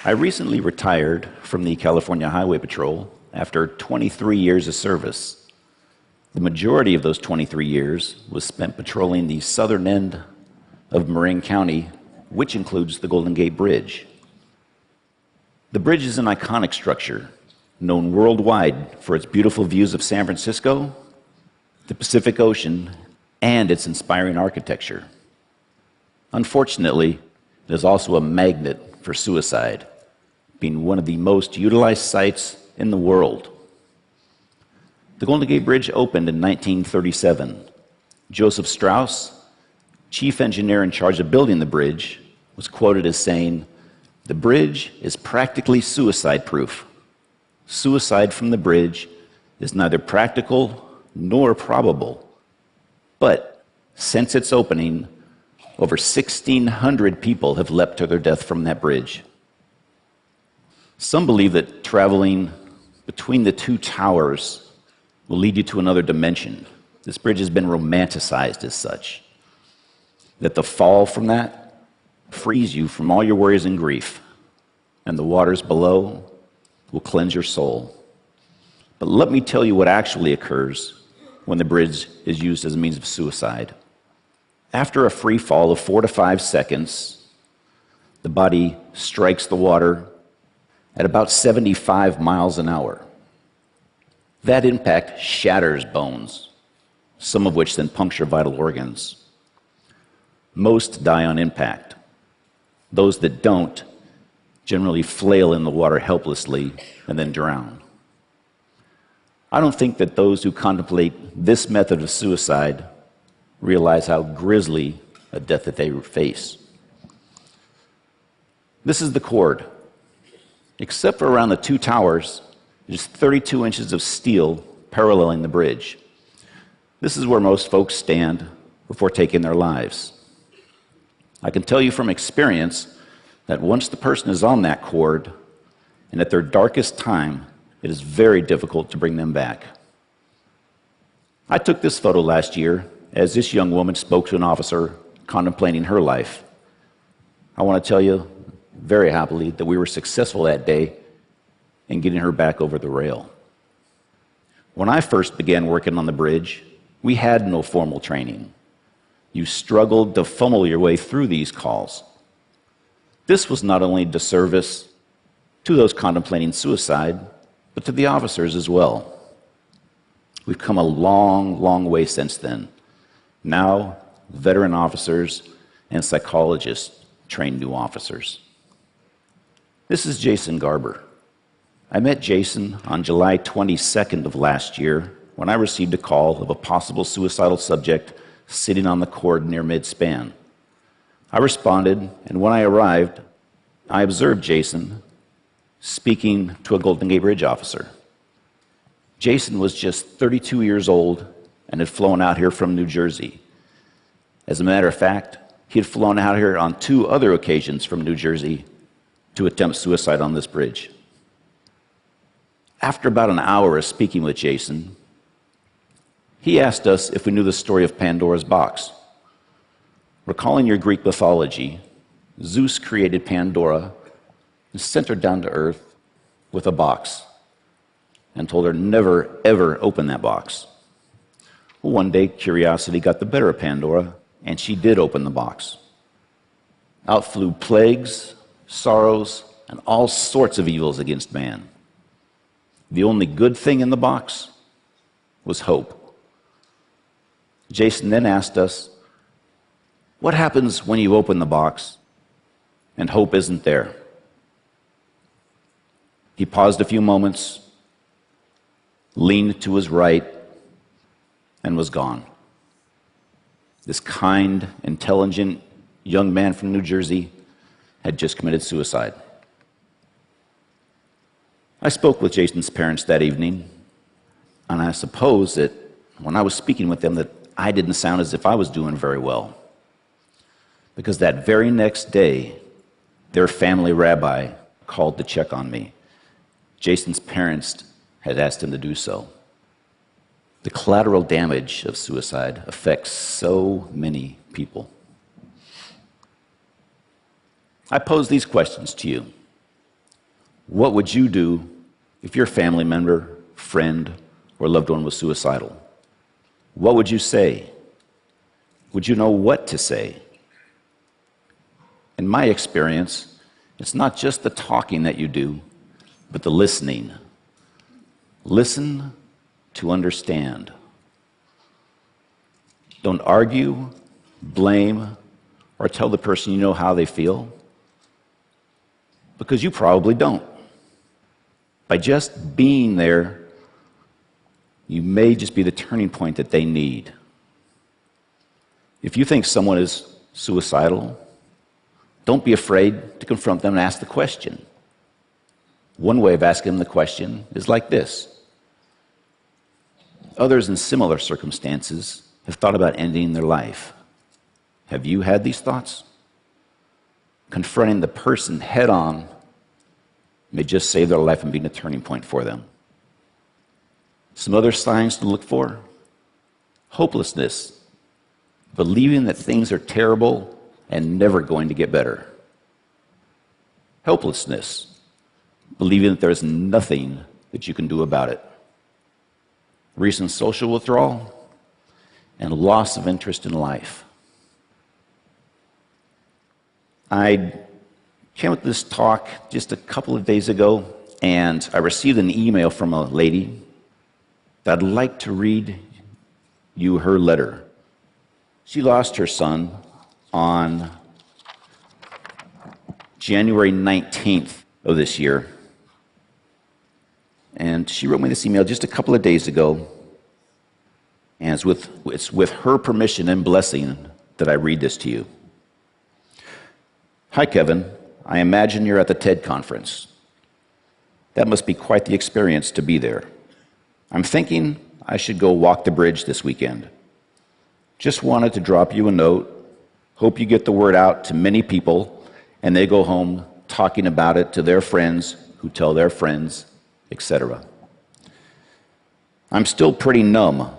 I recently retired from the California Highway Patrol after 23 years of service. The majority of those 23 years was spent patrolling the southern end of Marin County, which includes the Golden Gate Bridge. The bridge is an iconic structure, known worldwide for its beautiful views of San Francisco, the Pacific Ocean, and its inspiring architecture. Unfortunately, it is also a magnet for suicide, being one of the most utilized sites in the world. The Golden Gate Bridge opened in 1937. Joseph Strauss, chief engineer in charge of building the bridge, was quoted as saying, "The bridge is practically suicide-proof. Suicide from the bridge is neither practical nor probable. But since its opening, over 1,600 people have leapt to their death from that bridge." Some believe that traveling between the two towers will lead you to another dimension. This bridge has been romanticized as such. That the fall from that frees you from all your worries and grief, and the waters below will cleanse your soul. But let me tell you what actually occurs when the bridge is used as a means of suicide. After a free fall of 4 to 5 seconds, the body strikes the water at about 75 miles an hour. That impact shatters bones, some of which then puncture vital organs. Most die on impact. Those that don't generally flail in the water helplessly and then drown. I don't think that those who contemplate this method of suicide realize how grisly a death that they face. This is the cord. Except for around the two towers, there's 32 inches of steel paralleling the bridge. This is where most folks stand before taking their lives. I can tell you from experience that once the person is on that cord, and at their darkest time, it is very difficult to bring them back. I took this photo last year as this young woman spoke to an officer contemplating her life. I want to tell you very happily that we were successful that day in getting her back over the rail. When I first began working on the bridge, we had no formal training. You struggled to funnel your way through these calls. This was not only a disservice to those contemplating suicide, but to the officers as well. We've come a long, long way since then. Now, veteran officers and psychologists train new officers. This is Jason Garber. I met Jason on July 22nd of last year when I received a call of a possible suicidal subject sitting on the cord near mid-span. I responded, and when I arrived, I observed Jason speaking to a Golden Gate Bridge officer. Jason was just 32 years old and had flown out here from New Jersey. As a matter of fact, he had flown out here on 2 other occasions from New Jersey to attempt suicide on this bridge. After about an hour of speaking with Jason, he asked us if we knew the story of Pandora's box. Recalling your Greek mythology, Zeus created Pandora and sent her down to earth with a box and told her never, ever open that box. Well, one day, curiosity got the better of Pandora, and she did open the box. Out flew plagues, sorrows, and all sorts of evils against man. The only good thing in the box was hope. Jason then asked us, what happens when you open the box and hope isn't there? He paused a few moments, leaned to his right, and was gone. This kind, intelligent young man from New Jersey had just committed suicide. I spoke with Jason's parents that evening, and I suppose that when I was speaking with them that I didn't sound as if I was doing very well. Because that very next day, their family rabbi called to check on me. Jason's parents had asked him to do so. The collateral damage of suicide affects so many people. I pose these questions to you. What would you do if your family member, friend, or loved one was suicidal? What would you say? Would you know what to say? In my experience, it's not just the talking that you do, but the listening. Listen to understand. Don't argue, blame, or tell the person you know how they feel, because you probably don't. By just being there, you may just be the turning point that they need. If you think someone is suicidal, don't be afraid to confront them and ask the question. One way of asking them the question is like this. Others in similar circumstances have thought about ending their life. Have you had these thoughts? Confronting the person head on may just save their life and be a turning point for them. Some other signs to look for: hopelessness, believing that things are terrible and never going to get better. Helplessness, believing that there's nothing that you can do about it. Recent social withdrawal and loss of interest in life. I came with this talk just a couple of days ago, and I received an email from a lady that I'd like to read you her letter. She lost her son on January 19th of this year. And she wrote me this email just a couple of days ago, and it's with her permission and blessing that I read this to you. Hi, Kevin. I imagine you're at the TED conference. That must be quite the experience to be there. I'm thinking I should go walk the bridge this weekend. Just wanted to drop you a note. Hope you get the word out to many people, and they go home talking about it to their friends who tell their friends, etc. I'm still pretty numb,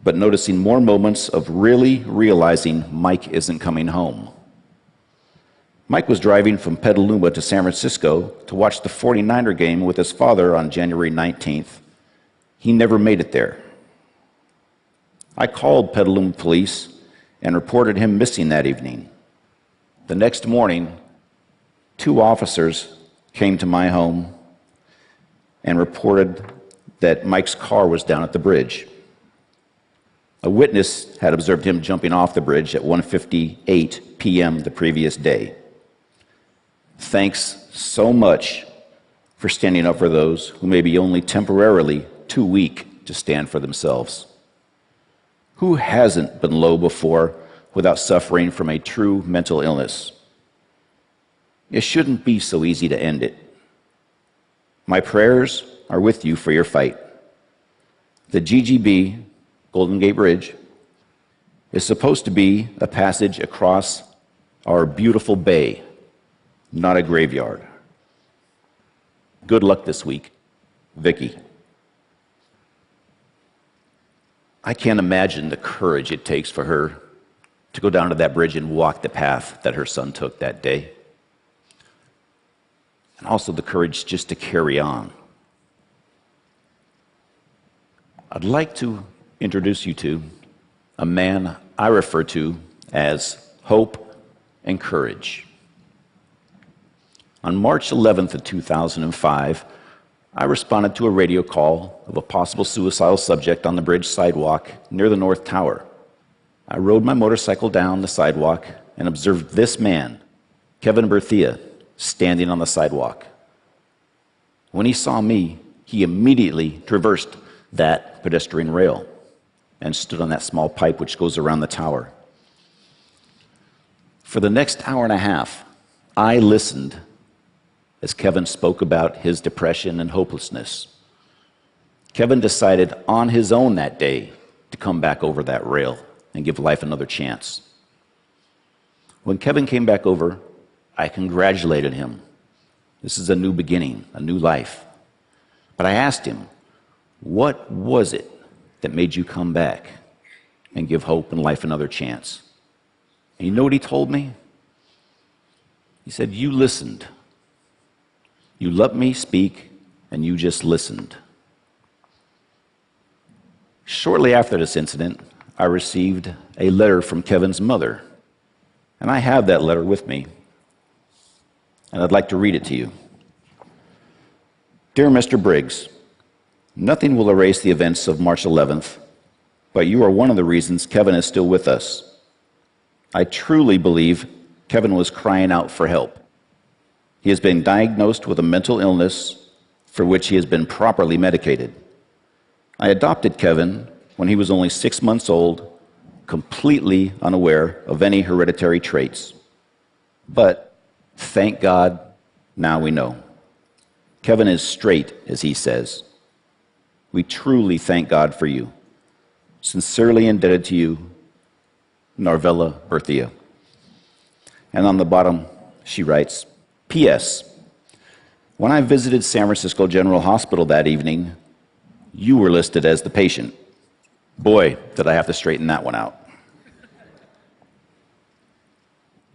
but noticing more moments of really realizing Mike isn't coming home. Mike was driving from Petaluma to San Francisco to watch the 49er game with his father on January 19th. He never made it there. I called Petaluma police and reported him missing that evening. The next morning, 2 officers came to my home and reported that Mike's car was down at the bridge. A witness had observed him jumping off the bridge at 1:58 p.m. the previous day. Thanks so much for standing up for those who may be only temporarily too weak to stand for themselves. Who hasn't been low before without suffering from a true mental illness? It shouldn't be so easy to end it. My prayers are with you for your fight. The GGB, Golden Gate Bridge, is supposed to be a passage across our beautiful bay, not a graveyard. Good luck this week, Vicky. I can't imagine the courage it takes for her to go down to that bridge and walk the path that her son took that day. And also the courage just to carry on. I'd like to introduce you to a man I refer to as hope and courage. On March 11th of 2005, I responded to a radio call of a possible suicidal subject on the bridge sidewalk near the North Tower. I rode my motorcycle down the sidewalk and observed this man, Kevin Briggs, standing on the sidewalk. When he saw me, he immediately traversed that pedestrian rail and stood on that small pipe which goes around the tower. For the next hour and a half, I listened as Kevin spoke about his depression and hopelessness. Kevin decided on his own that day to come back over that rail and give life another chance. When Kevin came back over, I congratulated him. This is a new beginning, a new life. But I asked him, what was it that made you come back and give hope and life another chance? And you know what he told me? He said, you listened. You let me speak, and you just listened. Shortly after this incident, I received a letter from Kevin's mother, and I have that letter with me, and I'd like to read it to you. Dear Mr. Briggs, nothing will erase the events of March 11th, but you are one of the reasons Kevin is still with us. I truly believe Kevin was crying out for help. He has been diagnosed with a mental illness for which he has been properly medicated. I adopted Kevin when he was only 6 months old, completely unaware of any hereditary traits. But thank God, now we know. Kevin is straight, as he says. We truly thank God for you. Sincerely indebted to you, Narvella Berthia. And on the bottom, she writes, P.S. When I visited San Francisco General Hospital that evening, you were listed as the patient. Boy, did I have to straighten that one out.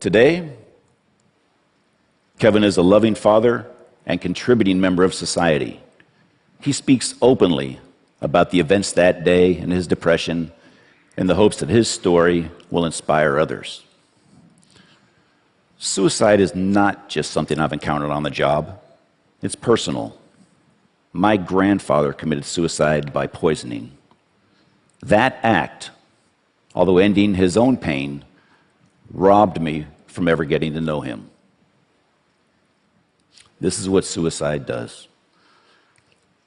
Today, Kevin is a loving father and contributing member of society. He speaks openly about the events that day and his depression in the hopes that his story will inspire others. Suicide is not just something I've encountered on the job. It's personal. My grandfather committed suicide by poisoning. That act, although ending his own pain, robbed me from ever getting to know him. This is what suicide does.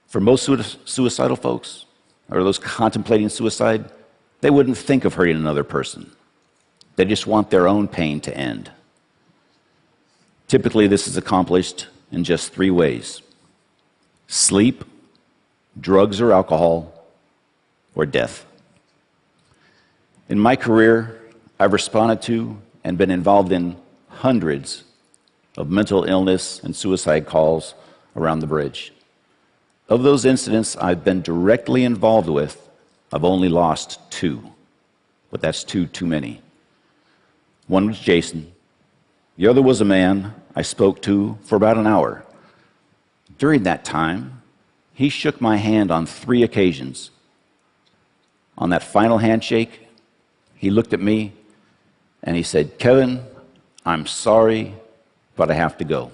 For most suicidal folks, or those contemplating suicide, they wouldn't think of hurting another person. They just want their own pain to end. Typically, this is accomplished in just 3 ways: sleep, drugs or alcohol, or death. In my career, I've responded to and been involved in hundreds of mental illness and suicide calls around the bridge. Of those incidents I've been directly involved with, I've only lost 2, but that's 2 too many. One was Jason. The other was a man I spoke to for about an hour. During that time, he shook my hand on 3 occasions. On that final handshake, he looked at me and he said, Kevin, I'm sorry, but I have to go.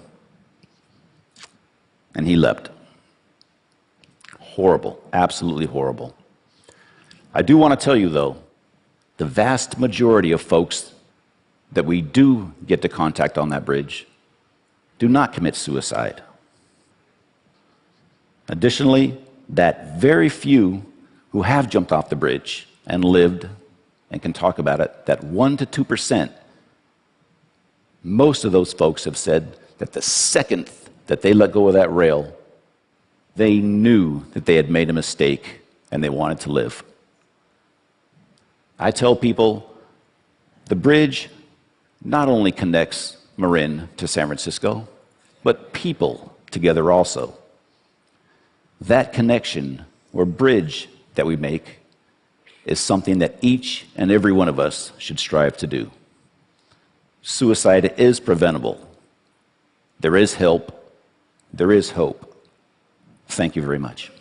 And he left. Horrible, absolutely horrible. I do want to tell you, though, the vast majority of folks that we do get to contact on that bridge do not commit suicide. Additionally, that very few who have jumped off the bridge and lived and can talk about it, that 1% to 2%, most of those folks have said that the second that they let go of that rail, they knew that they had made a mistake and they wanted to live. I tell people the bridge not only connects Marin to San Francisco, but people together also. That connection or bridge that we make is something that each and every one of us should strive to do. Suicide is preventable. There is help. There is hope. Thank you very much.